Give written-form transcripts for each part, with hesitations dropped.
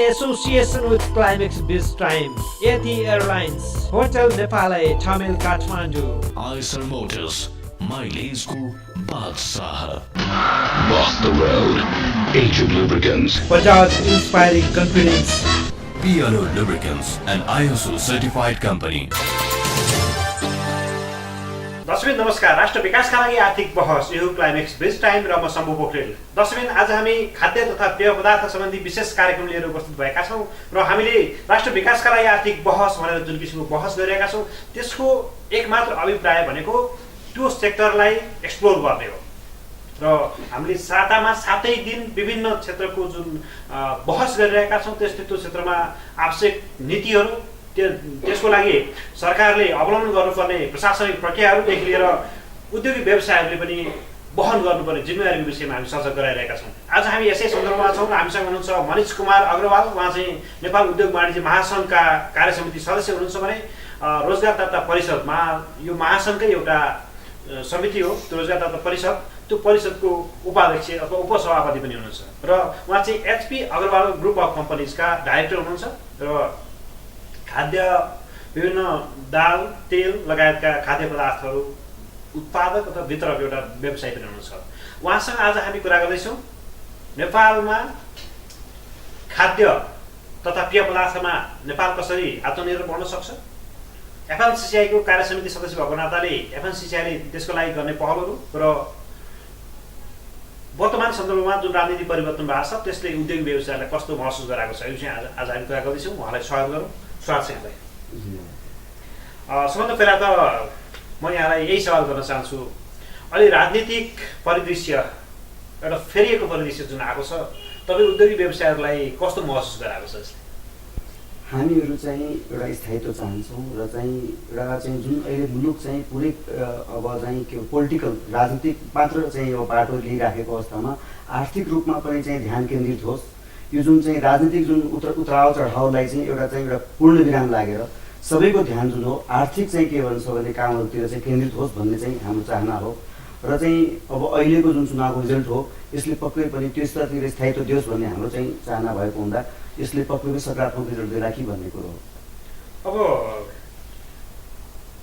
association with Climax Biz Time, Yeti Airlines, Hotel Nepal, Tamil Kathmandu, Eiser Motors, Mileage-को बादशाह. Off the road, Agent Lubricants. Bajaj Inspiring Confidence, PLO Lubricants, an ISO certified company. दर्शकबिन नमस्कार. राष्ट्र विकासका लागि आर्थिक बहस, यो क्लाइमेक्स बिज टाइम र म शम्भु पोखरेल. दर्शकबिन आज हामी खाद्य तथा पेय पदार्थ सम्बन्धी विशेष कार्यक्रम लिएर उपस्थित भएका छौँ र हामीले राष्ट्र विकासका लागि आर्थिक बहस भनेर जुन किसिमको बहस गरिरहेका छौँ त्यसको एकमात्र अभिप्राय भनेको त्यो सेक्टरलाई एक्सप्लोर गर्ने हो र हामीले सातामा 7 दिन विभिन्न क्षेत्रको जुन बहस गरिरहेका छौँ त्यो क्षेत्रमा आवश्यक नीतिहरू त्यसको लागि सरकारले अवलम्बन गर्नुपर्ने प्रशासनिक प्रक्रियाहरूदेखि लिएर उद्योगिक व्यवसायहरूले पनि वहन गर्नुपर्ने जिम्मेवारीको विषयमा हामी चर्चा गराइरहेका छौँ. आज हामी यसै सन्दर्भमा छौँ. हामीसँग हुनुहुन्छ मनिष कुमार अग्रवाल. उहाँ चाहिँ नेपाल उद्योग वाणिज्य महासङ्घका कार्यसमिति सदस्य हुनुहुन्छ भने रोजगारदाता परिषदमा यो महासङ्घकै एउटा समिति हो त्यो रोजगारदाता परिषद, त्यो परिषदको उपाध्यक्ष अथवा उपसभापति पनि हुनुहुन्छ र उहाँ चाहिँ एचपी अग्रवाल ग्रुप अफ कम्पनीजका डाइरेक्टर हुनुहुन्छ र खाद्य विभिन्न दाल तेल लगायतका खाद्य पदार्थहरू उत्पादक अथवा वितरक एउटा व्यवसाय पनि हुनुहुन्छ. उहाँसँग आज हामी कुरा गर्दैछौँ नेपालमा खाद्य तथा पेय पदार्थमा नेपाल कसरी आत्मनिर्भर बन्न सक्छ. एफएनसीसीआईको कार्यसमिति सदस्य भएको नाताले एफएनसीसीआईले त्यसको लागि गर्ने पहलहरू र वर्तमान सन्दर्भमा जुन राजनीति परिवर्तन भएको छ त्यसले उद्योग व्यवसायलाई कस्तो महसुस गराएको छ यो चाहिँ आज हामी कुरा गर्दैछौँ. उहाँलाई स्वागत गरौँ. स्वागत छ यहाँलाई. सबभन्दा पहिला त म यहाँलाई यही सवाल गर्न चाहन्छु. अहिले राजनीतिक परिदृश्य एउटा फेरिएको परिदृश्य जुन आएको छ तपाईँ उद्योगिक व्यवसायहरूलाई कस्तो महसुस गराएको छ यसले? हामीहरू चाहिँ एउटा स्थायित्व चाहन्छौँ र चाहिँ एउटा चाहिँ जुन अहिले मुलुक चाहिँ पुरै अब चाहिँ के पोलिटिकल राजनीतिक मात्र चाहिँ यो बाटो लिइराखेको अवस्थामा आर्थिक रूपमा पनि चाहिँ ध्यान केन्द्रित होस्. यो जुन चाहिँ राजनीतिक जुन उतार चढाउलाई चाहिँ एउटा पूर्ण विराम लागेर सबैको ध्यान जुन हो आर्थिक चाहिँ के भन्छ भने कामहरूतिर चाहिँ केन्द्रित होस् भन्ने चाहिँ हाम्रो चाहना हो र चाहिँ अब अहिलेको जुन चुनावको रिजल्ट हो यसले पक्कै पनि त्यसतिर स्थायित्व दियोस् भन्ने हाम्रो चाहिँ चाहना भएको हुँदा यसले पक्कै पनि सकारात्मक रिजल्ट दिएला कि भन्ने कुरो हो. अब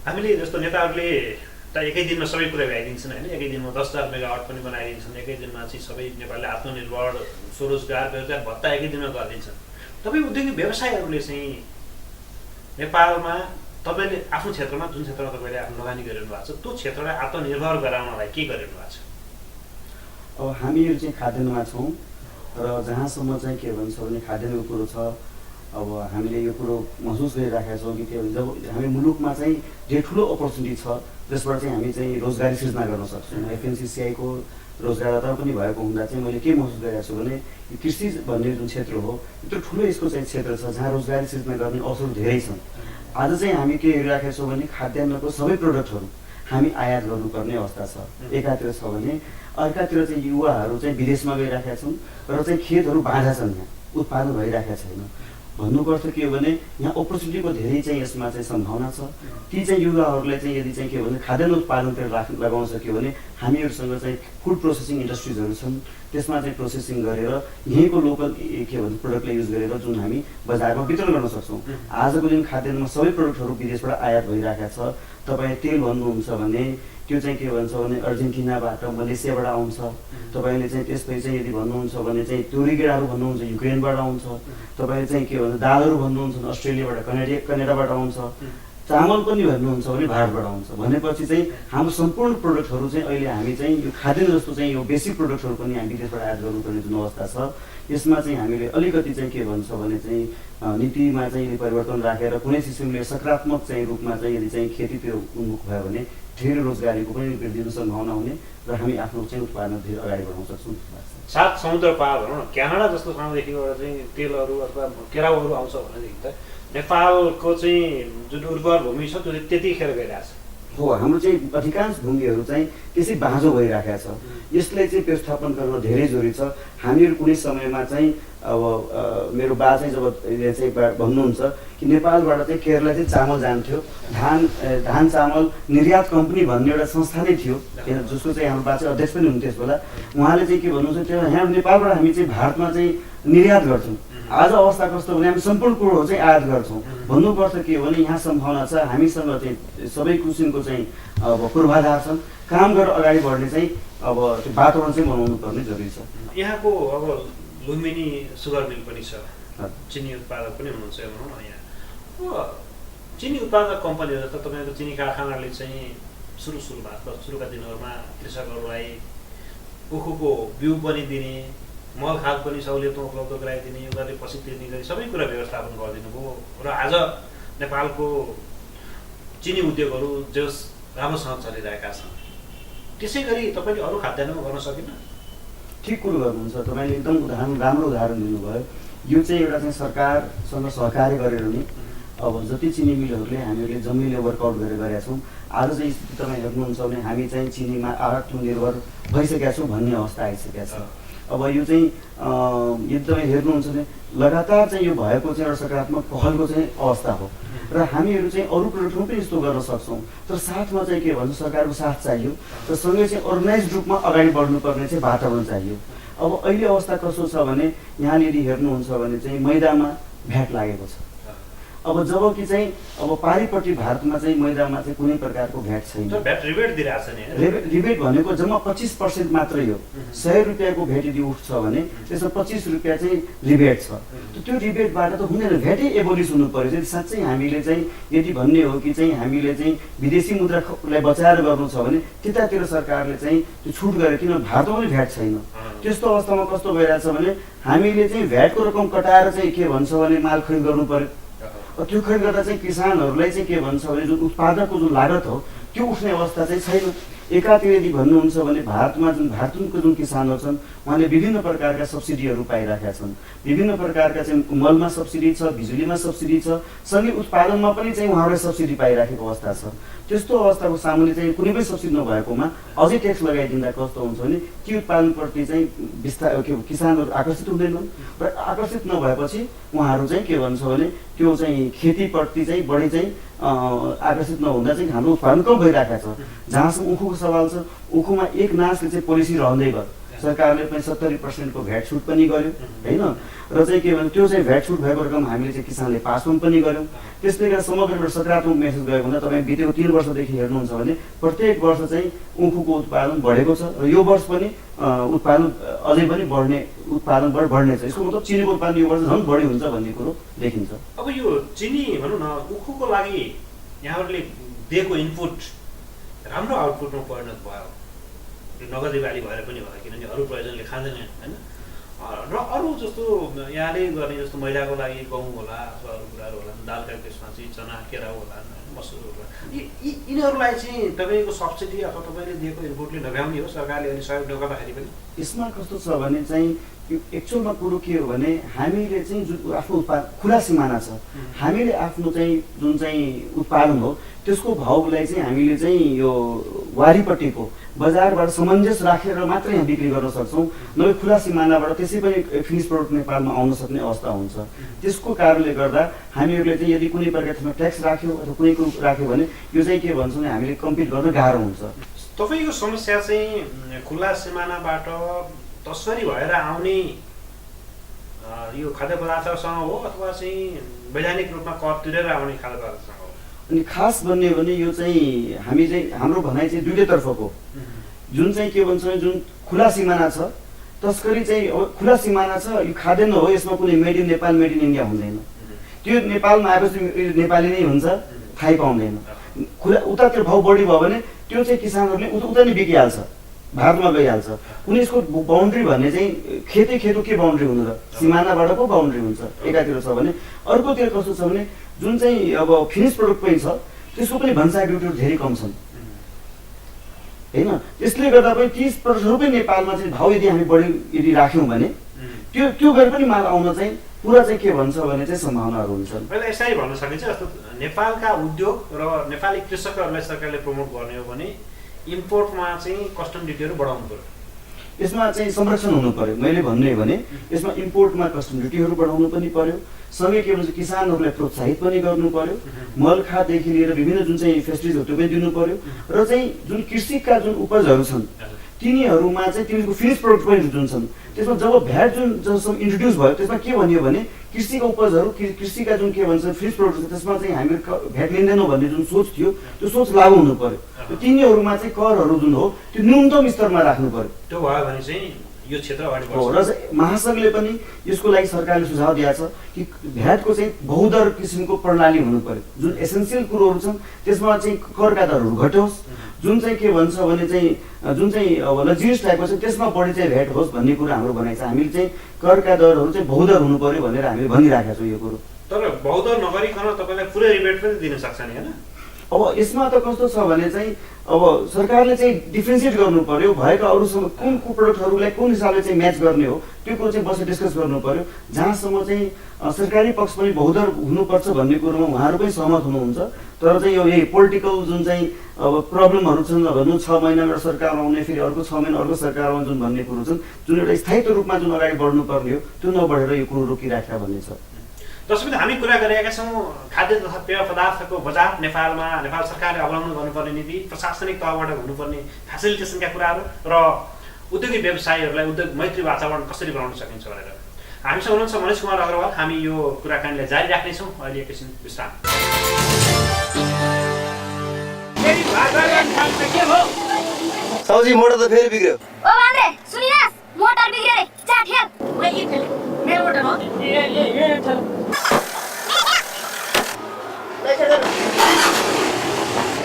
हामीले जस्तो नेताहरूले त एकै दिनमा सबै कुरा भ्याइदिन्छन् होइन. एकै दिनमा 10,000 मेगावाट पनि बनाइदिन्छन्. एकै दिनमा चाहिँ सबै नेपालले आत्मनिर्भर स्वरोजगार व्यवसाय भत्ता एकै दिनमा गरिदिन्छन्. तपाईँ उद्योगिक व्यवसायहरूले चाहिँ नेपालमा तपाईँले आफ्नो क्षेत्रमा जुन क्षेत्रमा तपाईँले आफ्नो लगानी गरिरहनु भएको छ त्यो क्षेत्रलाई आत्मनिर्भर गराउनलाई के गरिरहनु भएको छ? अब हामीहरू चाहिँ खाद्यान्नमा छौँ र जहाँसम्म चाहिँ के भन्छ भने खाद्यान्नको कुरो छ. अब हामीले यो कुरो महसुस गरिराखेका छौँ कि के भन्छ जब हामी मुलुकमा चाहिँ धेरै ठुलो अपर्च्युनिटी छ जसबाट चाहिँ हामी चाहिँ रोजगारी सिर्जना गर्न सक्छौँ. एफएनसीसीआईको रोजगारदाता पनि भएको हुँदा चाहिँ मैले के महसुस गरिरहेको छु भने यो कृषि भन्ने जुन क्षेत्र हो यत्रो ठुलो यसको चाहिँ क्षेत्र छ जहाँ रोजगारी सिर्जना गर्ने अवसर धेरै छन्. आज चाहिँ हामी के हेरिराखेका छौँ भने खाद्यान्नको सबै प्रोडक्टहरू हामी आयात गर्नुपर्ने अवस्था छ. एकातिर छ भने अर्कातिर चाहिँ युवाहरू चाहिँ विदेशमा गइराखेका छन् र चाहिँ खेतहरू बाँझा छन्, यहाँ उत्पादन भइराखेका छैन. भन्नुको अर्थ के हो भने यहाँ अपर्च्युनिटीको धेरै चाहिँ यसमा चाहिँ सम्भावना छ. ती चाहिँ युवाहरूलाई चाहिँ यदि चाहिँ के भने खाद्यान्न उत्पादनतिर लगाउन सक्यो भने हामीहरूसँग चाहिँ फुड प्रोसेसिङ इन्डस्ट्रिजहरू छन्. त्यसमा चाहिँ प्रोसेसिङ गरेर यहीँको लोकल के भन्छ प्रोडक्टलाई युज गरेर जुन हामी बजारमा वितरण गर्न सक्छौँ. आजको दिन खाद्यान्नमा सबै प्रोडक्टहरू विदेशबाट आयात भइरहेको छ. तपाईँ तेल भन्नुहुन्छ भने त्यो चाहिँ के भन्छ भने अर्जेन्टिनाबाट मलेसियाबाट आउँछ. तपाईँले चाहिँ त्यसपछि चाहिँ यदि भन्नुहुन्छ भने चाहिँ तोरीगेडाहरू भन्नुहुन्छ युक्रेनबाट आउँछ. तपाईँले चाहिँ के भन्छ दालहरू भन्नुहुन्छ भने अस्ट्रेलियाबाट कनाडाबाट आउँछ. चामल पनि भन्नुहुन्छ भने भारतबाट आउँछ. भनेपछि चाहिँ हाम्रो सम्पूर्ण प्रोडक्टहरू चाहिँ अहिले हामी चाहिँ यो खाद्यान्न जस्तो चाहिँ यो बेसिक प्रोडक्टहरू पनि हामी विदेशबाट आयात गर्नुपर्ने जुन अवस्था छ यसमा चाहिँ हामीले अलिकति चाहिँ के भन्छ भने चाहिँ नीतिमा चाहिँ परिवर्तन राखेर कुनै किसिमले सकारात्मक चाहिँ रूपमा चाहिँ यदि चाहिँ खेतीतिर उन्मुख भयो भने धेरै रोजगारीको पनि वृद्धिको सम्भावना हुने र हामी आफ्नो चाहिँ उत्पादन धेरै अगाडि बढाउन सक्छौँ. 7 समुद्र पार भनौँ न क्यानाडा जस्तो ठाउँदेखिबाट चाहिँ तेलहरू अथवा केराउहरू आउँछ भनेदेखि त नेपालको चाहिँ जुन उर्वर भूमि छ त्यो त्यतिखेर गइरहेको छ. हो हाम्रो चाहिँ अधिकांश भूमिहरू चाहिँ त्यसै बाँझो भइराखेको छ. यसलाई चाहिँ व्यवस्थापन गर्न धेरै जरुरी छ. हामीहरू कुनै समयमा चाहिँ अब मेरो बा चाहिँ जब चाहिँ भन्नुहुन्छ कि नेपालबाट चाहिँ केरला चाहिँ चामल जान्थ्यो, धान चामल निर्यात कम्पनी भन्ने एउटा संस्था नै थियो जसको चाहिँ हाम्रो बा चाहिँ अध्यक्ष पनि हुनुहुन्थ्यो त्यसबेला. उहाँले चाहिँ के भन्नुहुन्छ त्यो यहाँ नेपालबाट हामी चाहिँ भारतमा चाहिँ निर्यात गर्छौँ आज अवस्था कस्तो भने हामी सम्पूर्ण कुरो चाहिँ आयात गर्छौँ। भन्नुपर्छ के हो भने यहाँ सम्भावना छ, हामीसँग चाहिँ सबै किसिमको चाहिँ अब पूर्वाधार छन्, काम गरेर अगाडि बढ्ने चाहिँ अब त्यो वातावरण चाहिँ बनाउनु पर्ने जरुरी छ। यहाँको अब लुम्बिनी सुगर मिल पनि छ, चिनी उत्पादक पनि हुनुहुन्छ भनौँ न। यहाँ चिनी उत्पादक कम्पनीहरू जस्तो तपाईँको चिनी कारखानाले चाहिँ सुरुका दिनहरूमा कृषकहरूलाई उखुको बिउ पनि दिने, मल खाद पनि सहुलियतमा उपलब्ध गराइदिने, उनीहरूले पछि तिर्ने गरी सबै कुरा व्यवस्थापन गरिदिनु भयो र आज नेपालको चिनी उद्योगहरू जस राम्रोसँग चलिरहेका छन्। त्यसै गरी तपाईँले अरू खाद्यान्नमा गर्न सकिन्न? ठिक कुरो गर्नुहुन्छ तपाईँले, एकदम राम्रो उदाहरण दिनुभयो। यो चाहिँ एउटा चाहिँ सरकारसँग सहकार्य गरेर नि अब जति चिनी मिलहरूले हामीहरूले जम्मीले वर्कआउट गरेका छौँ। आज चाहिँ स्थिति तपाईँ हेर्नुहुन्छ भने हामी चाहिँ चिनीमा आत्मनिर्भर भइसकेका छौँ भन्ने अवस्था आइसकेका छ। अब यो चाहिँ यदि तपाईँ हेर्नुहुन्छ भने लगातार चाहिँ यो भएको चाहिँ एउटा सकारात्मक पहलको चाहिँ अवस्था हो र हामीहरू चाहिँ अरू प्रोडक्टमा पनि यस्तो गर्न सक्छौँ। तर साथमा चाहिँ के भन्छ, सरकारको साथ चाहियो र सँगै चाहिँ अर्गनाइज रूपमा अगाडि बढ्नुपर्ने चाहिँ वातावरण चाहियो। अब अहिले अवस्था कस्तो छ भने यहाँनिर हेर्नुहुन्छ भने चाहिँ मैदामा भ्याट लागेको छ। अब जब कि चाहिँ अब पारिपट्टि भारतमा चाहिँ मैदामा चाहिँ कुनै प्रकारको भ्याट छैन। रिबेट भनेको जम्मा 25% मात्रै हो। 100 रुपियाँको भ्याट यदि उठ्छ भने त्यसमा 25 रुपियाँ चाहिँ रिबेट छ। त्यो रिबेटबाट त हुँदैन, भ्याटै एबोलिस हुनु पर्यो। यदि साँच्चै हामीले चाहिँ यदि भन्ने हो कि चाहिँ हामीले चाहिँ विदेशी मुद्रालाई बचाएर गर्नु छ भने त्यतातिर सरकारले चाहिँ त्यो छुट गरे, किनभने भारतमा पनि भ्याट छैन। त्यस्तो अवस्थामा कस्तो भइरहेछ भने हामीले चाहिँ भ्याटको रकम कटाएर चाहिँ के भन्छ भने माल खरिद गर्नु पर्यो। त्यो खरिद गर्दा चाहिँ किसानहरूलाई चाहिँ के भन्छ भने जुन उत्पादनको जुन लागत हो त्यो उठ्ने अवस्था चाहिँ छैन। एकातिर यदि भन्नुहुन्छ भने भारतमा भारतको जुन किसानहरू छन् उहाँले विभिन्न प्रकारका सब्सिडीहरू पाइरहेका छन्। विभिन्न प्रकारका चाहिँ मलमा सब्सिडी छ, बिजुलीमा सब्सिडी छ, सँगै उत्पादनमा पनि चाहिँ उहाँहरूले सब्सिडी पाइराखेको अवस्था छ। त्यस्तो अवस्थाको सामुन्ने चाहिँ कुनै पनि सब्सिडी नभएकोमा अझै ट्याक्स लगाइदिँदा कस्तो हुन्छ भने ती उत्पादनप्रति चाहिँ किसानहरू आकर्षित हुँदैनन् र आकर्षित नभएपछि उहाँहरू चाहिँ के भन्छ भने त्यो चाहिँ खेतीप्रति चाहिँ बढी चाहिँ आकर्षित नहुँदा चाहिँ हाम्रो उत्पादन कम भइरहेको छ। जहाँसम्म उखुको सवाल छ, उखुमा एक नासले चाहिँ पोलिसी रहँदै भयो। सरकारले पनि 70% को भ्याट छुट पनि गर्यो हैन, र चाहिँ के भन्छ त्यो चाहिँ भ्याट छुट भएको रकम हामीले चाहिँ किसानले पास पनि गर्यौँ। त्यसले गर्दा समग्र एउटा सकारात्मक मेसेज गएको हुँदा तपाईँ बितेको 3 वर्षदेखि हेर्नुहुन्छ भने प्रत्येक वर्ष चाहिँ उखुको उत्पादन बढेको छ र यो वर्ष पनि उत्पादन अझै पनि बढ्नेछ। यसको मतलब चिनीको उत्पादन यो वर्ष झन् बढी हुन्छ भन्ने कुरो देखिन्छ। अब यो चिनी भनौँ न उखुको लागि यहाँहरूले दिएको इनपुट राम्रो आउटपुटमा परिणत भयो। नगदी बाली भएर पनि होला, किनभने अरू प्रयोजनले खाँदैन हैन। र अरू जस्तो यहाँले गर्ने जस्तो महिलाको लागि गहुँ होला अथवा अरू कुराहरू होला, दालका त्यसमा चाहिँ चना केराउ होला, मसुर होला, यिनीहरूलाई चाहिँ तपाईँको सब्सिडी अथवा तपाईँले दिएको इनपुटले नभ्याउने हो, सरकारले अहिले सहयोग नगर्दाखेरि पनि? यसमा कस्तो छ भने चाहिँ एक्चुअलमा कुरो के हो भने हामीले चाहिँ जुन आफ्नो खुला सिमाना छ, हामीले आफ्नो चाहिँ जुन चाहिँ उत्पादन हो त्यसको भाउलाई चाहिँ हामीले चाहिँ यो वारीपट्टिको बजारबाट समञ्जस राखेर मात्रै यहाँ बिक्री गर्न सक्छौँ, नभए खुला सिमानाबाट त्यसै पनि फिनिस प्रोडक्ट नेपालमा आउन सक्ने अवस्था हुन्छ। त्यसको कारणले गर्दा हामीहरूले चाहिँ यदि कुनै प्रकारको ट्याक्स राख्यो अथवा कुनै कुरो राख्यो भने यो चाहिँ के भन्छ भने हामीले कम्पिट गर्न गाह्रो हुन्छ। तपाईँको समस्या चाहिँ खुला सिमानाबाट तस्करी भएर आउने यो खाद्य पदार्थसँग हो अथवा चाहिँ वैधानिक रूपमा कर तिरेर आउने खाद्य पदार्थसँग हो? अनि खास भन्ने हो भने यो चाहिँ हामी चाहिँ हाम्रो भनाइ चाहिँ दुईटैतर्फको, जुन चाहिँ के भन्छ भने जुन खुला सिमाना छ तस्करी चाहिँ खुला सिमाना छ, यो खाद्यान्न हो, यसमा कुनै made in Nepal made in India हुँदैन। त्यो नेपालमा आएपछि नेपाली नै हुन्छ, थाहै पाउँदैन। खुला उतातिर भाउ बढी भयो भने त्यो चाहिँ किसानहरूले उता नै बिकिहाल्छ, भारतमा गइहाल्छ। कुनै यसको बााउन्ड्री भन्ने चाहिँ खेतको के बााउन्ड्री हुनु र सिमानाबाट पो बााउन्ड्री हुन्छ एकातिर छ भने। अर्कोतिर कस्तो छ भने जुन चाहिँ अब फिनिस प्रोडक्ट पनि छ त्यसको पनि भन्सार ड्युटीहरू धेरै कम छन् हैन। त्यसले गर्दा पनि 30% पनि नेपालमा चाहिँ भाउ यदि हामी बढी यदि राख्यौँ भने त्यो गरी पनि माल आउन चाहिँ पुरा चाहिँ के भन्छ भने चाहिँ सम्भावनाहरू हुन्छन्। मैले यसरी भन्न सकिन्छ जस्तो नेपालका उद्योग र नेपाली कृषकहरूलाई सरकारले प्रमोट गर्ने हो भने इम्पोर्टमा चाहिँ कस्टम ड्युटीहरू बढाउनु पर्यो, यसमा चाहिँ संरक्षण हुनु पर्यो। मैले भन्ने भने यसमा इम्पोर्टमा कस्टम ड्युटीहरू बढाउनु पनि पर्यो, सँगै के भन्छ किसानहरूलाई प्रोत्साहित पनि गर्नु पर्यो, मल खाददेखि लिएर विभिन्न जुन चाहिँ फेसिलिटिजहरू त्यो पनि दिनु पर्यो, र चाहिँ जुन कृषिका जुन उपजहरू छन् तिनीहरूमा चाहिँ तिनीहरूको फिनिस प्रोडक्ट पनि जुन छन् त्यसमा जब भ्याट जुन जबसम्म इन्ट्रोड्युस भयो त्यसमा के भनियो भने कृषिका उपजहरू कृषिका जुन के भन्छ फिनिस प्रोडक्ट त्यसमा चाहिँ हामीहरू भ्याट लिँदैनौँ भन्ने जुन सोच थियो त्यो सोच लागू हुनु पर्यो। तिनीहरूमा चाहिँ करहरू जुन हो त्यो न्यूनतम स्तरमा राख्नु पर्यो। त्यो भयो भने चाहिँ यो क्षेत्र अगाडि हो बढ्छ। र महासङ्घले पनि यसको लागि सरकारले सुझाव दिएको छ कि भ्याटको चाहिँ बहुदर किसिमको प्रणाली हुनु पर्यो। जुन एसेन्सियल कुरोहरू छन् त्यसमा चाहिँ करका दरहरू घटोस्, जुन चाहिँ के भन्छ भने चाहिँ जुन चाहिँ अब लग्जरियस टाइपको छ त्यसमा बढी चाहिँ भ्याट होस् भन्ने कुरा हाम्रो भनाइ छ। हामीले चाहिँ करका दरहरू चाहिँ बहुदर हुनु पर्यो भनेर हामीले भनिराखेका छौँ यो कुरो। तर बहुदर नगरिकन तपाईँलाई पुरै रिबेट पनि दिन सक्छ नि होइन? अब यसमा त कस्तो छ भने चाहिँ अब सरकारले चाहिँ डिफ्रेन्सिएट गर्नु पर्यो, भएका अरूसँग कुन प्रोडक्टहरूलाई कुन हिसाबले चाहिँ म्याच गर्ने हो त्यो कुरो चाहिँ बसेर डिस्कस गर्नु पर्यो। जहाँसम्म चाहिँ सरकारी पक्ष पनि बहुदर हुनुपर्छ भन्ने कुरोमा उहाँहरू पनि सहमत हुनुहुन्छ। तर चाहिँ यो यही पोलिटिकल जुन चाहिँ अब प्रब्लमहरू छन्, अब 6 महिनामा एउटा सरकार आउने फेरि अर्को 6 महिना अर्को सरकार आउने जुन भन्ने कुरो छन्, जुन एउटा स्थायित्व रूपमा जुन अगाडि बढ्नुपर्ने हो त्यो नबढेर यो कुरो रोकिराखेका भन्ने छ। दर्शकबिन हामी कुरा गरिरहेका छौँ खाद्य तथा पेय पदार्थको बजार नेपालमा नेपाल सरकारले अवलम्बन गर्नुपर्ने नीति, प्रशासनिक तहबाट हुनुपर्ने फेसिलिटेसनका कुराहरू र उद्योगी व्यवसायीहरूलाई उद्योग मैत्री वातावरण कसरी बनाउन सकिन्छ भनेर। हामीसँग हुनुहुन्छ मनिष कुमार अग्रवाल। हामी यो कुराकानीलाई जारी राख्नेछौँ अहिले एकैछिन विश्राम। साउजी मोटर त फेरि बिग्रियो। ओ बान्द्रे सुनिनास्, मोटर बिग्रियो रे, जा ठेल। मेरो मोटर हो।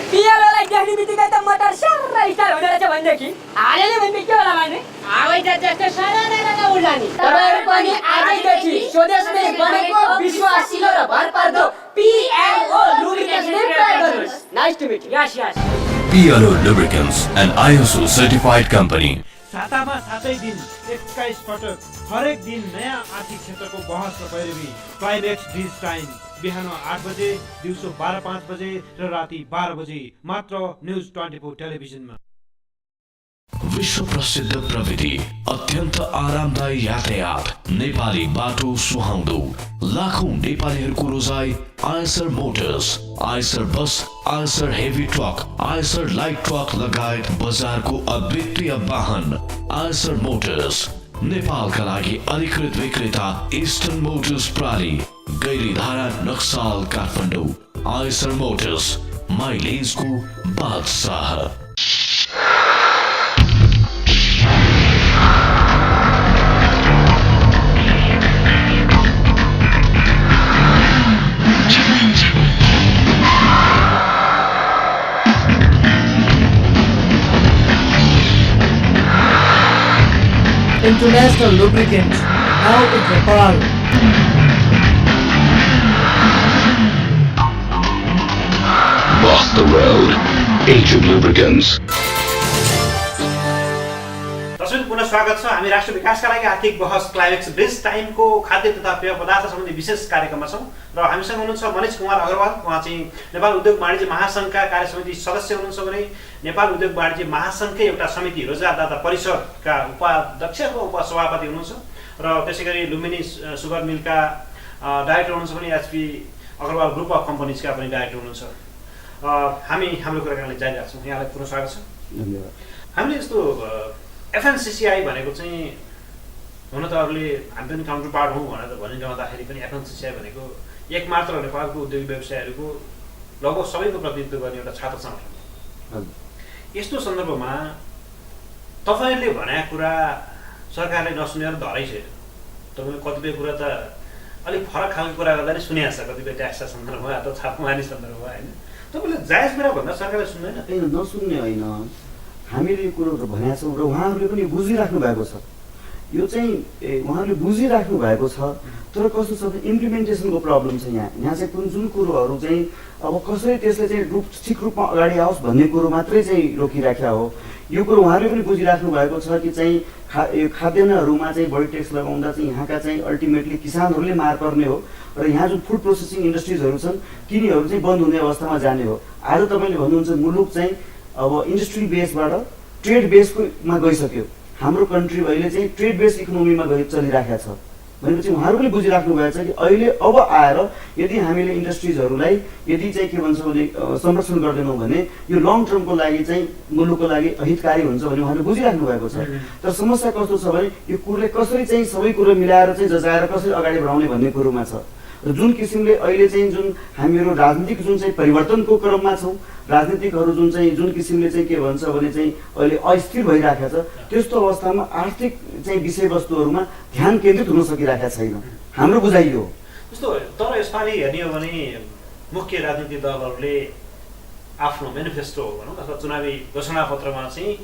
पियालोलाई देख्ने बित्तिकै त मोटर सर्र स्टार्ट हुँदो रहेछ भनेदेखि हालेले भने के होला भने आवाज जस्तो सरर उड्लानी। तपाईहरु पनि आजैदेखि स्वदेशमै बनेको विश्वासिलो र भरपर्दो PLO लुब्रिकेन्ट्स नै प्रयोग गर्नुहोस्। Nice to meet you. यस PLO Lubricants, an ISO certified company. सातामा 7 दिन 21 पटक हरेक दिन नयाँ आर्थिक क्षेत्रको बहस र पैरवी। क्लाइमेक्स बिज टाइम बिहान 8 बजे, दिउँसो 12:05 बजे र राति 12 बजे मात्र न्युज 24 टेलिभिजनमा। विश्व प्रसिद्ध प्रविधि, अत्यन्त आरामदायी यातायात, नेपाली बाटो सुहाउँदो, लाखौं नेपालीहरूको रोजाइ Eicher motors, Eicher bus, Eicher heavy truck, Eicher light truck लगायत बजारको अद्वितीय वाहन आइसर मोटर्स। नेपालका लागि अधिकृत विक्रेता इस्टर्न मोटर्स प्राली, गैरीधारा नक्साल काठमाडौँ। आइसर मोटर्स, माइलेजको बादशाह। International Lubricants, now in Nepal. Off the road. Agent Lubricants. दर्शक पुनः स्वागत छ। हामी राष्ट्र विकासका लागि आर्थिक बहस क्लाइमेक्स ब्रिज टाइमको खाद्य तथा पेय पदार्थ सम्बन्धी विशेष कार्यक्रममा छौँ र हामीसँग हुनुहुन्छ मनिष कुमार अग्रवाल। उहाँ चाहिँ नेपाल उद्योग वाणिज्य महासङ्घका कार्य समिति सदस्य हुनुहुन्छ भने नेपाल उद्योग वाणिज्य महासङ्घकै एउटा समिति रोजगारदाता परिषदका उपाध्यक्ष वा उपसभापति हुनुहुन्छ र त्यसै गरी लुम्बिनी सुगर मिलका डाइरेक्टर हुनुहुन्छ भने एचपी अग्रवाल ग्रुप अफ कम्पनीजका पनि डाइरेक्टर हुनुहुन्छ। हामी हाम्रो कुराकानीलाई जारी राख्छौँ। यहाँलाई पुनः स्वागत छ। धन्यवाद। हामीले यस्तो FNCCI भनेको चाहिँ हुन त अरूले हामी पनि काउन्टर पार्ट हौँ भनेर भनिरहँदाखेरि पनि FNCCI भनेको एकमात्र नेपालको उद्योगी व्यवसायहरूको लगभग सबैको प्रतिनिधित्व गर्ने एउटा छात्र सङ्गठन। यस्तो सन्दर्भमा तपाईँहरूले भनेको कुरा सरकारले नसुनेर धरै छैन। तपाईँले कतिपय कुरा त अलिक फरक खालको कुरा गर्दा नै सुनिएको छ, कतिपय ट्याक्सका सन्दर्भमा अथवा छापामानी सन्दर्भमा होइन। तपाईँले जायज कुरा भन्दा सरकारले सुन्दैन? नसुन्ने होइन, हामीले यो कुरोहरू भनेका छौँ र उहाँहरूले पनि बुझिराख्नु भएको छ। यो चाहिँ उहाँहरूले बुझिराख्नु भएको छ, तर कस्तो छ भने इम्प्लिमेन्टेसनको प्रब्लम छ। यहाँ चाहिँ जुन कुरोहरू चाहिँ अब कसरी त्यसले चाहिँ ठिक रूपमा अगाडि आओस् भन्ने कुरो मात्रै चाहिँ रोकिराख्या हो। यो कुरो उहाँहरूले पनि बुझिराख्नु भएको छ कि चाहिँ खाद्यान्नहरूमा चाहिँ बढी ट्याक्स लगाउँदा चाहिँ यहाँका चाहिँ अल्टिमेटली किसानहरूले मार पर्ने हो र यहाँ जुन फुड प्रोसेसिङ इन्डस्ट्रिजहरू छन् तिनीहरू चाहिँ बन्द हुने अवस्थामा जाने हो। आज तपाईँले भन्नुहुन्छ मुलुक चाहिँ अब इन्डस्ट्री बेसबाट ट्रेड बेसकोमा गइसक्यो। हाम्रो कन्ट्री अहिले चाहिँ ट्रेड बेस इकोनोमीमा चलिराखेको छ। भनेपछि उहाँहरू पनि बुझिराख्नु भएको छ कि अहिले अब आएर यदि हामीले इन्डस्ट्रिजहरूलाई यदि चाहिँ के भन्छ भने संरक्षण गर्दैनौँ भने यो लङ टर्मको लागि चाहिँ मुलुकको लागि अहितकारी हुन्छ भने उहाँहरूले बुझिराख्नु भएको छ। तर समस्या कस्तो छ भने यो कुरोले कसरी चाहिँ सबै कुरो मिलाएर चाहिँ जजाएर कसरी अगाडि बढाउने भन्ने कुरोमा छ। र जुन किसिमले अहिले चाहिँ जुन हामीहरू राजनीतिक जुन चाहिँ परिवर्तनको क्रममा छौँ, राजनीतिकहरू जुन किसिमले चाहिँ के भन्छ भने चाहिँ अहिले अस्थिर भइरहेको छ, त्यस्तो अवस्थामा आर्थिक चाहिँ विषयवस्तुहरूमा ध्यान केन्द्रित हुन सकिरहेको छैन, हाम्रो बुझाइ हो। जस्तो तर यसपालि हेर्ने हो भने मुख्य राजनीतिक दलहरूले आफ्नो मेनिफेस्टो भनौँ अथवा चुनावी घोषणापत्रमा चाहिँ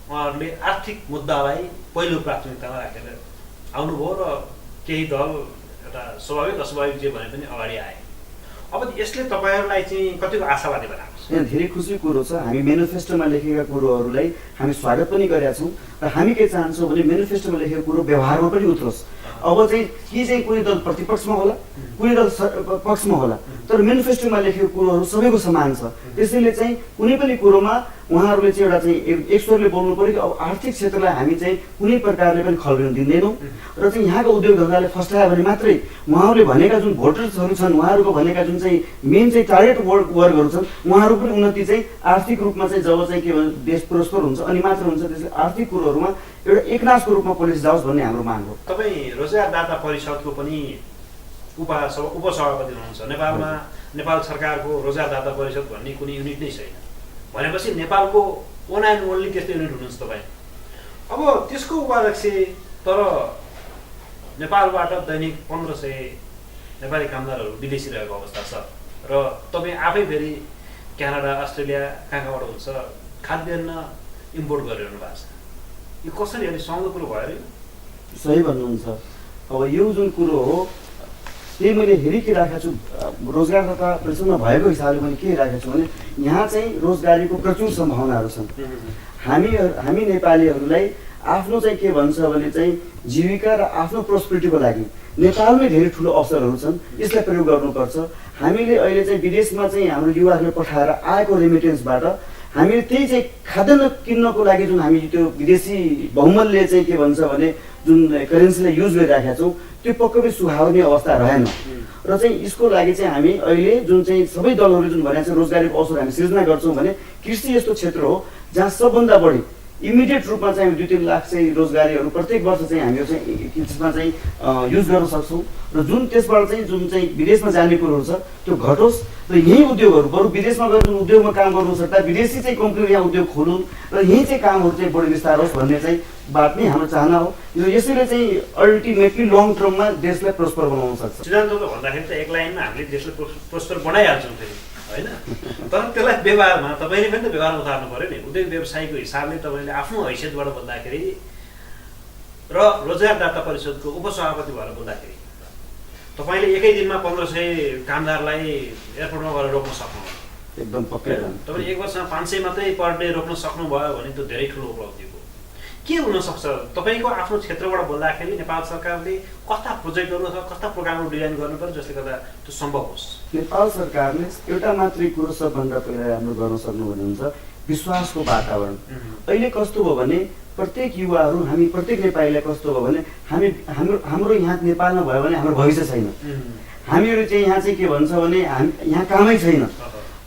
उहाँहरूले आर्थिक मुद्दालाई पहिलो प्राथमिकतामा राखेर आउनुभयो र केही दल एउटा स्वाभाविक अस्वाभाविक जे भने पनि अगाडि आए। अब यसले तपाईँहरूलाई चाहिँ कतिको आशावादी बनाएको छ? यहाँ धेरै खुसी कुरो छ, हामी मेनिफेस्टोमा लेखेका कुरोहरूलाई हामी स्वागत पनि गरेका छौँ र हामी के चाहन्छौँ भने मेनिफेस्टोमा लेखेको कुरो व्यवहारमा पनि उत्रोस्। अब चाहिँ कि चाहिँ कुनै दल प्रतिपक्षमा होला, कुनै दल पक्षमा होला, तर मेनिफेस्टोमा लेखेको कुरोहरू सबैको समान छ। त्यसैले चाहिँ कुनै पनि कुरोमा उहाँहरूले चाहिँ एउटा चाहिँ एक स्वरले बोल्नु पऱ्यो कि अब आर्थिक क्षेत्रलाई हामी चाहिँ कुनै प्रकारले पनि खल्किन दिँदैनौँ र चाहिँ यहाँको उद्योग धन्दाले फस्टायो भने मात्रै उहाँहरूले भनेका जुन भोटर्सहरू छन्, उहाँहरूको भनेका जुन चाहिँ मेन चाहिँ टार्गेट वर्गहरू छन्, उहाँहरू पनि उन्नति चाहिँ आर्थिक रूपमा चाहिँ जब चाहिँ के भन्छ देश प्रोस्पर हुन्छ अनि मात्र हुन्छ। त्यसले आर्थिक कुरोहरूमा एउटा एकनाशको रूपमा पोलिसी जाओस् भन्ने हाम्रो माग हो। तपाईँ रोजगारदाता परिषदको पनि उपसभापति हुनुहुन्छ। नेपालमा नेपाल सरकारको रोजगारदाता परिषद भन्ने कुनै युनिट नै छैन भनेपछि नेपालको ओन एन्ड ओन्ली त्यस्तो युनिट हुनुहुन्छ तपाईँ। अब त्यसको उपाध्यक्ष तर नेपालबाट दैनिक 1500 नेपाली कामदारहरू विदेशी रहेको अवस्था छ र तपाईँ आफै फेरि क्यानाडा, अस्ट्रेलिया कहाँबाट हुन्छ खाद्यान्न इम्पोर्ट गरिरहनु भएको छ। यो कसरी अलिक सहँदो कुरो भयो? सही भन्नुहुन्छ। अब यो जुन कुरो हो त्यही मैले हेरिराखेको छु, रोजगार तथा परिषदमा भएको हिसाबले मैले के राखेको छु भने यहाँ चाहिँ रोजगारीको प्रचुर सम्भावनाहरू छन्। हामी नेपालीहरूलाई आफ्नो चाहिँ के भन्छ भने चाहिँ जीविका र आफ्नो प्रोस्पेरिटीको लागि नेपालमै धेरै ठुलो अवसरहरू छन्, यसलाई प्रयोग गर्नुपर्छ। हामीले अहिले चाहिँ विदेशमा चाहिँ हाम्रो युवाहरूले पठाएर आएको रेमिटेन्सबाट हामीले त्यही चाहिँ खाद्यान्न किन्नको लागि जुन हामी त्यो विदेशी बहुमूल्य चाहिँ के भन्छ भने जुन करेन्सीलाई युज गरिराखेका छौँ त्यो पक्कै पनि सुहाउने अवस्था रहेन। र चाहिँ यसको लागि चाहिँ हामी अहिले जुन चाहिँ सबै दलहरूले जुन भनेको छ रोजगारीको अवसर हामी सृजना गर्छौँ भने कृषि यस्तो क्षेत्र हो जहाँ सबभन्दा बढी इमिडिएट रूपमा चाहिँ 2-3 लाख चाहिँ रोजगारीहरू प्रत्येक वर्ष चाहिँ हामीहरू चाहिँ त्यसमा चाहिँ युज गर्न सक्छौँ र जुन त्यसबाट चाहिँ जुन चाहिँ विदेशमा जाने कुरोहरू छ त्यो घटोस् र यही उद्योगहरू बरु विदेशमा गएर जुन उद्योगमा काम गर्नु सट्टा विदेशी चाहिँ कम्पनीले यहाँ उद्योग खोलुन् र यही चाहिँ कामहरू चाहिँ बढी विस्तार होस् भन्ने चाहिँ बात नै हाम्रो चाहना हो। यसैले चाहिँ अल्टिमेटली लङ टर्ममा देशलाई प्रोस्पर बनाउन सक्छ। सिद्धान्तको भन्दाखेरि त एक लाइनमा हामीले देशलाई प्रोस्पर बनाइहाल्छौँ फेरि होइन, तर त्यसलाई व्यवहारमा तपाईँले पनि त व्यवहारमा उतार्नु पऱ्यो नि। उद्योग व्यवसायको हिसाबले तपाईँले आफ्नो हैसियतबाट बोल्दाखेरि र रोजगारदाता परिषदको उपसभापति भएर बोल्दाखेरि तपाईँले एकै दिनमा 1500 कामदारलाई एयरपोर्टमा गएर रोक्न सक्नुहुन्छ। एकदम पक्कै तपाईँले एक वर्षमा 500 मात्रै पर डे रोक्न सक्नुभयो भने त धेरै ठुलो उपलब्धि हो। के हुनसक्छ तपाईँको आफ्नो क्षेत्रबाट बोल्दाखेरि नेपाल सरकारले कस्ता प्रोजेक्टहरू अथवा कस्ता प्रोग्रामहरू डिजाइन गर्नु पर्यो जसले गर्दा त्यो सम्भव होस्? नेपाल सरकारले एउटा मात्रै कुरो सबभन्दा पहिला राम्रो गर्न सक्नु हुन्छ विश्वासको वातावरण। अहिले कस्तो भयो भने प्रत्येक युवाहरू हामी प्रत्येक नेपालीलाई कस्तो भयो भने हाम्रो यहाँ नेपालमा भयो भने हाम्रो भविष्य छैन, हामीहरू चाहिँ यहाँ चाहिँ के भन्छ भने यहाँ कामै छैन।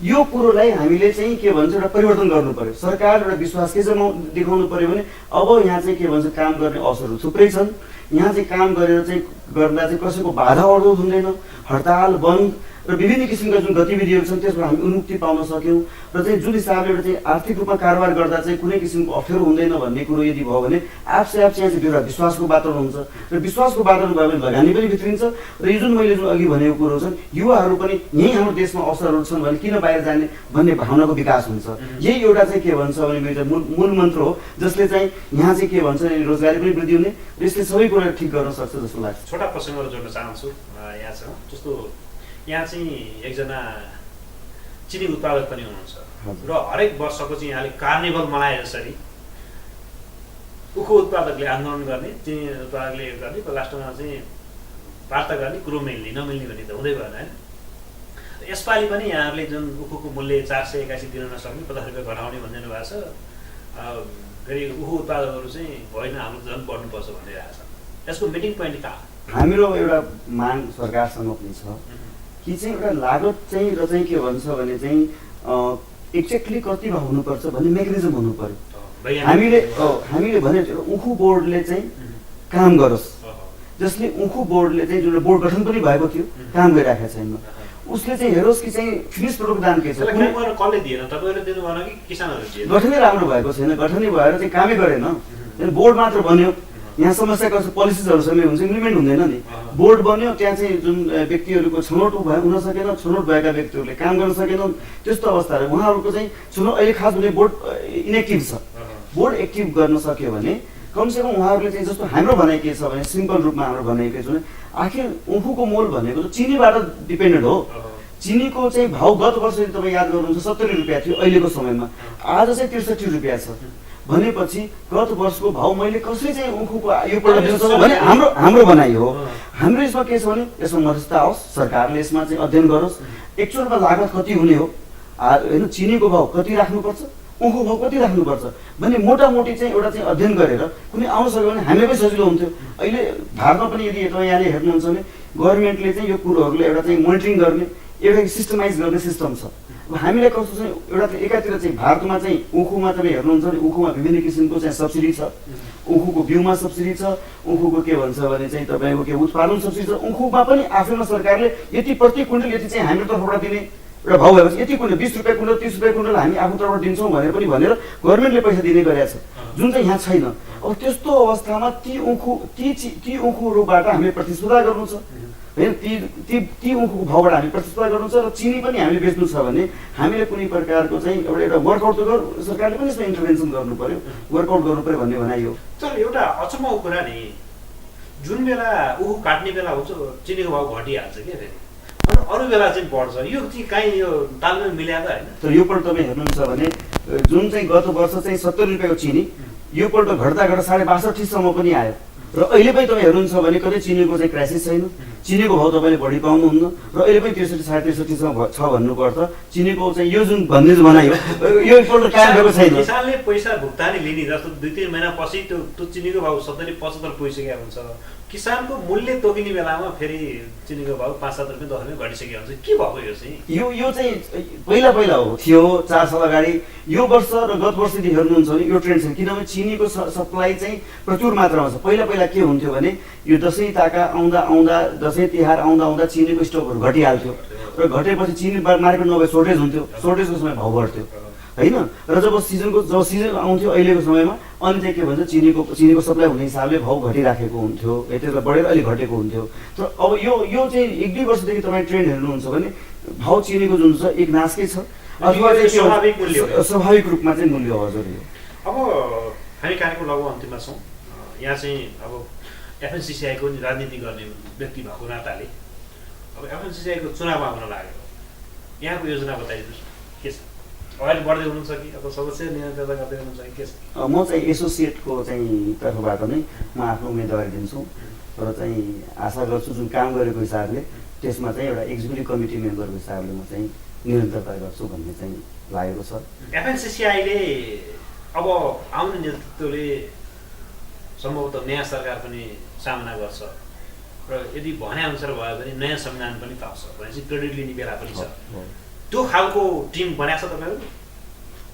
यो कुरोलाई हामीले चाहिँ के भन्छ एउटा परिवर्तन गर्नु पर्यो। सरकार एउटा विश्वास के चाहिँ देखाउनु पर्यो भने अब यहाँ चाहिँ के भन्छ काम गर्ने अवसरहरू थुप्रै छन्, यहाँ चाहिँ काम गरेर चाहिँ गर्दा चाहिँ कसैको बाधा अवरोध हुँदैन, हडताल बन्द र विभिन्न किसिमका जुन गतिविधिहरू छन् त्यसबाट हामी उन्मुक्ति पाउन सक्यौँ र चाहिँ जुन हिसाबले एउटा चाहिँ आर्थिक रूपमा कारोबार गर्दा चाहिँ कुनै किसिमको अप्ठ्यारो हुँदैन भन्ने कुरो यदि भयो भने आफसे आफ चाहिँ एउटा विश्वासको वातावरण हुन्छ र विश्वासको वातावरण भयो भने लगानी पनि भित्रिन्छ र यो जुन मैले जुन अघि भनेको कुरो छन् युवाहरू पनि यहीँ हाम्रो देशमा अवसरहरू छन् भने किन बाहिर जाने भन्ने भावनाको विकास हुन्छ। यही एउटा चाहिँ के भन्छ भने मेरो मूल मन्त्र हो जसले चाहिँ यहाँ चाहिँ के भन्छ रोजगारी पनि वृद्धि हुने र यसले सबै कुरा ठिक गर्न सक्छ जस्तो लाग्छ। छोटा प्रसङ्गहरू जोड्न चाहन्छु यहाँसँग। जस्तो यहाँ चाहिँ एकजना चिनी उत्पादक पनि हुनुहुन्छ र हरेक वर्षको चाहिँ यहाँले कार्निभल मनाए जसरी उखु उत्पादकले आन्दोलन गर्ने, चिनी उत्पादकले गर्ने, लास्टमा चाहिँ वार्ता गर्ने, कुरो मिल्ने नमिल्ने भन्ने त हुँदै भएन होइन। यसपालि पनि यहाँहरूले जुन उखुको मूल्य 481 दिन नसक्ने 50 रुपियाँ घटाउने भनिदिनु भएको छ। फेरि उखु उत्पादकहरू चाहिँ होइन हाम्रो झन् बढ्नुपर्छ भनिरहेको छ। यसको मिटिङ पोइन्ट कहाँ? हाम्रो एउटा माग सरकारसँग पनि छ कि चाहिँ एउटा लागत चाहिँ र चाहिँ के भन्छ भने चाहिँ एक्ज्याक्टली कति हुनुपर्छ भन्ने मेकानिजम हुनु पर्यो। हामीले भने उखु बोर्डले चाहिँ काम गरोस्, जसले उखु बोर्डले चाहिँ जुन बोर्ड गठन पनि भएको थियो काम गरिराखेको छैन, उसले चाहिँ हेरोस् कि चाहिँ फिनिस प्रोडक्ट दाम के छ। कसले दिएन, तपाईहरुले दिनु भएन कि किसानहरुले दिएन? गठनै राम्रो भएको छैन, गठनै भएर चाहिँ कामै गरेन, बोर्ड मात्र बन्यो। यहाँ समस्या कस्तो पोलिसिजहरू सबै हुन्छ, इम्प्लिमेन्ट हुँदैन नि। बोर्ड बन्यो, त्यहाँ चाहिँ जुन व्यक्तिहरूको छनौट हुन सकेन, छनौट भएका व्यक्तिहरूले काम गर्न सकेनन्, त्यस्तो अवस्थाहरू उहाँहरूको चाहिँ छनौट अहिले खास भने बोर्ड इनेक्टिभ छ। बोर्ड एक्टिभ गर्न सक्यो भने कमसेकम उहाँहरूले चाहिँ जस्तो हाम्रो भनाइ के छ भने सिम्पल रूपमा हाम्रो भनाइ के छ भने आखिर उखुको मोल भनेको त चिनीबाट डिपेन्डेन्ट हो। चिनीको चाहिँ भाउ गत वर्ष तपाईँ याद गर्नुहुन्छ 70 रुपियाँ थियो, अहिलेको समयमा आज चाहिँ 63 रुपियाँ छ भनेपछि गत वर्षको भाउ मैले कसरी चाहिँ उखुको यो पल्ट दिन सक्छु भने हाम्रो भनाइ हो। हाम्रो यसमा के छ भने यसमा मध्यस्थता आओस्, सरकारले यसमा चाहिँ अध्ययन गरोस् एक्चुअलमा लागत कति हुने हो, होइन चिनीको भाउ कति राख्नुपर्छ, उखु भाउ कति राख्नुपर्छ भन्ने मोटामोटी चाहिँ एउटा चाहिँ अध्ययन गरेर कुनै आउन सक्यो भने हामीलाई पनि सजिलो हुन्थ्यो। अहिले भारतमा पनि यदि तपाईँ यहाँले हेर्नुहुन्छ भने गभर्मेन्टले चाहिँ यो कुरोहरूलाई एउटा चाहिँ मोनिटरिङ गर्ने एउटा सिस्टमाइज गर्ने सिस्टम छ। अब हामीलाई कस्तो चाहिँ एउटा एकातिर चाहिँ भारतमा चाहिँ उखुमा तपाईँ हेर्नुहुन्छ भने उखुमा विभिन्न किसिमको चाहिँ सब्सिडी छ, उखुको बिउमा सब्सिडी छ, उखुको के भन्छ भने चाहिँ तपाईँको के उत्पादन सब्सिडी छ। उखुमा पनि आफैमा सरकारले यति प्रति क्विन्टल यति चाहिँ हाम्रो तर्फबाट दिने एउटा भाउ भएपछि यति कुन्टल 20 रुपियाँ कुन्टल 30 रुपियाँ कुन्टल हामी आफ्नो तर्फबाट दिन्छौँ भनेर पनि भनेर गभर्मेन्टले पैसा दिने गरेको छ, जुन चाहिँ यहाँ छैन। अब त्यस्तो अवस्थामा ती उखुहरूबाट हामीले प्रतिस्पर्धा गर्नु छ होइन, ती उखुको भाउबाट हामी प्रतिस्पर्धा गर्नु छ र चिनी पनि हामीले बेच्नु छ भने हामीले कुनै प्रकारको चाहिँ एउटा वर्कआउट त सरकारले पनि यसमा इन्टरभेन्सन गर्नु पर्यो, वर्कआउट गर्नु पर्यो भन्ने भनाइ हो। तर एउटा अचम्मको कुरा नि, जुन बेला उखु काट्ने बेला हुन्छ चिनीको भाउ घटिहाल्छ के फेरि, अनि अरू बेला चाहिँ बढ्छ। यो चाहिँ कहीँ यो तालमेल मिलाएर होइन। तर यो पल्ट तपाईँ हेर्नुहुन्छ भने जुन चाहिँ गत वर्ष चाहिँ 70 रुपियाँको चिनी यो पल्ट घट्दा 62.5 सम्म पनि आयो र अहिले पनि तपाईँ हेर्नुहुन्छ भने कतै चिनीको चाहिँ क्राइसिस छैन, चिनीको भाउ तपाईँले बढी पाउनुहुन्न र अहिले पनि 63-63 सम्म छ भन्नुपर्छ। चिनीको चाहिँ यो जुन भन्ने भनाइ हो यो एकपल्ट कायम भएको छैन। किसानले पैसा भुक्तानी लिने जस्तो 2-3 महिना पछि त्यो चिनीको भाउ 70-75 पुगिसकेको हुन्छ, किसानको मूल्य तोकिने बेलामा फेरि चिनीको भाउ 5-7 रुपियाँ 10 रुपियाँ घटिसकेको हुन्छ। के भएको यो चाहिँ? यो चाहिँ पहिला हो थियो 4 साल अगाडि। यो वर्ष र गत वर्षदेखि हेर्नुहुन्छ भने यो ट्रेन्ड छ, किनभने चिनीको सप्लाई चाहिँ प्रचुर मात्रामा छ। पहिला के हुन्थ्यो भने यो दसैँ ताका आउँदा दसैँ तिहार आउँदा चिनीको स्टकहरू घटिहाल्थ्यो र घटेपछि चिनी मार्केट नभए सोर्टेज हुन्थ्यो, सोर्टेजको समय भाउ बढ्थ्यो होइन। र जब सिजन आउँथ्यो अहिलेको समयमा अनि चाहिँ के भन्छ चिनीको सप्लाई हुने हिसाबले भाउ घटिराखेको हुन्थ्यो, त्यसलाई बढेर अहिले घटेको हुन्थ्यो। तर अब यो चाहिँ 1-2 वर्षदेखि तपाईँ ट्रेन्ड हेर्नुहुन्छ भने भाउ चिनीको जुन छ एक नासकै छ अथवा चाहिँ स्वाभाविक रूपमा चाहिँ मूल्य हो। हजुर अब हामी कार्यक्रम लगभग अन्तिममा छौँ। यहाँ चाहिँ अब एफएनसीसीआईको राजनीति गर्ने व्यक्ति भएको नाताले अब एफएनसीसीआईको चुनाव आउन लाग्यो, यहाँको योजना बताइदिनुहोस् के छ? अहिले बढ्दै हुनुहुन्छ कि अब सदस्य नियन्त्रण गर्दै हुनुहुन्छ कि के छ? म चाहिँ एसोसिएटको चाहिँ तर्फबाट नै म आफ्नो उम्मेदवारी दिन्छु र चाहिँ आशा गर्छु जुन काम गरेको हिसाबले त्यसमा चाहिँ एउटा एक्जिक्युटिभ कमिटी मेम्बरको हिसाबले म चाहिँ निरन्तरता गर्छु भन्ने चाहिँ लागेको छ। एफएनसीसीआईले अब आउने नेतृत्वले सम्भवतः नयाँ सरकार पनि सामना गर्छ र यदि भने अनुसार भयो भने नयाँ संविधान पनि पाउँछ भनेपछि क्रेडिट लिने बेला पनि छ। त्यो खालको टिम बनाएको छ तपाईँहरू?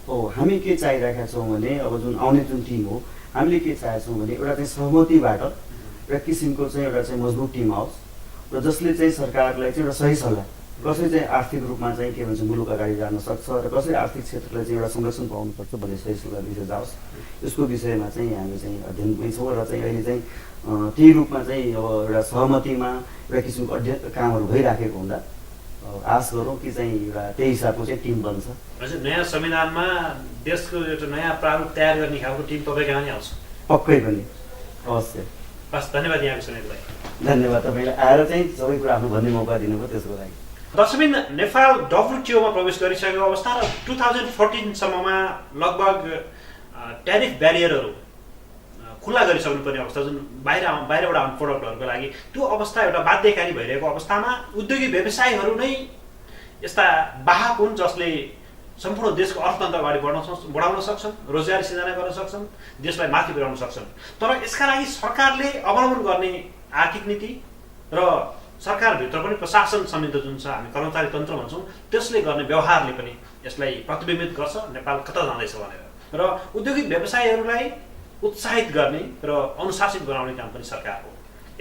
हो, हामी के चाहिरहेका छौँ भने अब जुन आउने जुन टिम हो हामीले के चाहेका छौँ भने एउटा चाहिँ सहमतिबाट एउटा किसिमको चाहिँ एउटा चाहिँ मजबुत टिम आओस् र जसले चाहिँ सरकारलाई चाहिँ एउटा सही सल्लाह कसरी चाहिँ आर्थिक रूपमा चाहिँ के भन्छ मुलुक अगाडि जान सक्छ र कसरी आर्थिक क्षेत्रलाई चाहिँ एउटा संरक्षण पाउनुपर्छ भन्ने सही सल्लाह विषय जाओस्, यसको विषयमा चाहिँ हामी चाहिँ अध्ययनमै छौँ र चाहिँ अहिले चाहिँ त्यही रूपमा चाहिँ अब एउटा सहमतिमा एउटा किसिमको कामहरू भइराखेको हुँदा आश गरौँ कि चाहिँ एउटा त्यही हिसाबको चाहिँ टिम बन्छ। नयाँ संविधानमा देशको एउटा नयाँ प्रारूप तयार गर्ने खालको टिम तपाईँको यहाँ आउँछ? पक्कै पनि, अवश्य। बस धन्यवाद यहाँको समयको लागि। धन्यवाद, तपाईँलाई आएर चाहिँ सबै कुरा आफ्नो भन्ने मौका दिनुभयो त्यसको लागि। दर्शकबिन, नेपाल WTOमा प्रवेश गरिसकेको अवस्था र 2014 सम्ममा लगभग ट्यारिफ ब्यारियरहरू खुला गरिसक्नु पर्ने अवस्था जुन बाहिरबाट आउने प्रोडक्टहरूको लागि त्यो अवस्था एउटा बाध्यकारी भइरहेको अवस्थामा उद्योगी व्यवसायहरू नै यस्ता बाहक हुन् जसले सम्पूर्ण देशको अर्थतन्त्र अगाडि बढाउन सक्छन्, रोजगारी सिर्जना गर्न सक्छन्, देशलाई माथि पुर्याउन सक्छन्। तर यसका लागि सरकारले अवलम्बन गर्ने आर्थिक नीति र सरकारभित्र पनि प्रशासन संयन्त्र जुन छ, हामी कर्मचारी तन्त्र भन्छौँ, त्यसले गर्ने व्यवहारले पनि यसलाई प्रतिबिम्बित गर्छ नेपाल कता जाँदैछ भनेर। र औद्योगिक व्यवसायीहरूलाई उत्साहित गर्ने र अनुशासित बनाउने काम पनि सरकार हो।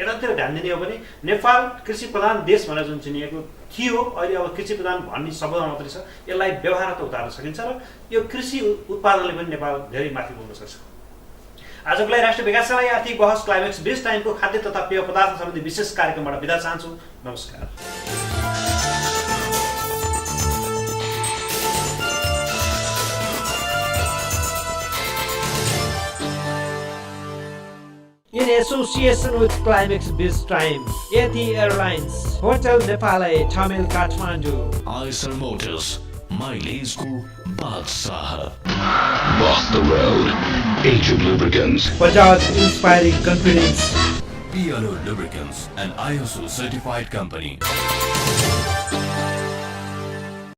यतातिर ध्यान दिने हो भने नेपाल कृषि प्रधान देश भनेर जुन चिनिएको थियो, अहिले अब कृषि प्रधान भन्ने शब्द मात्रै छ, यसलाई व्यवहारमा उतार्न सकिन्छ र यो कृषि उत्पादनले पनि नेपाल धेरै माथि पुग्न सक्छ। आजको लागि राष्ट्रिय विकासका लागि आर्थिक बहस क्लाइमेक्स बेस टाइमको खाद्य तथा पेय पदार्थ सम्बन्धी विशेष कार्यक्रमबाट बिदा चाहन्छु। नमस्कार। In association with Climax Biz Time, Athi Airlines, Hotel Nepal, Tamil Kathmandu, Eiser Motors, Mileage-को बादशाह। Boss the road. Age of lubricants. Bajaj Inspiring Confidence, PLO Lubricants, an ISO certified company.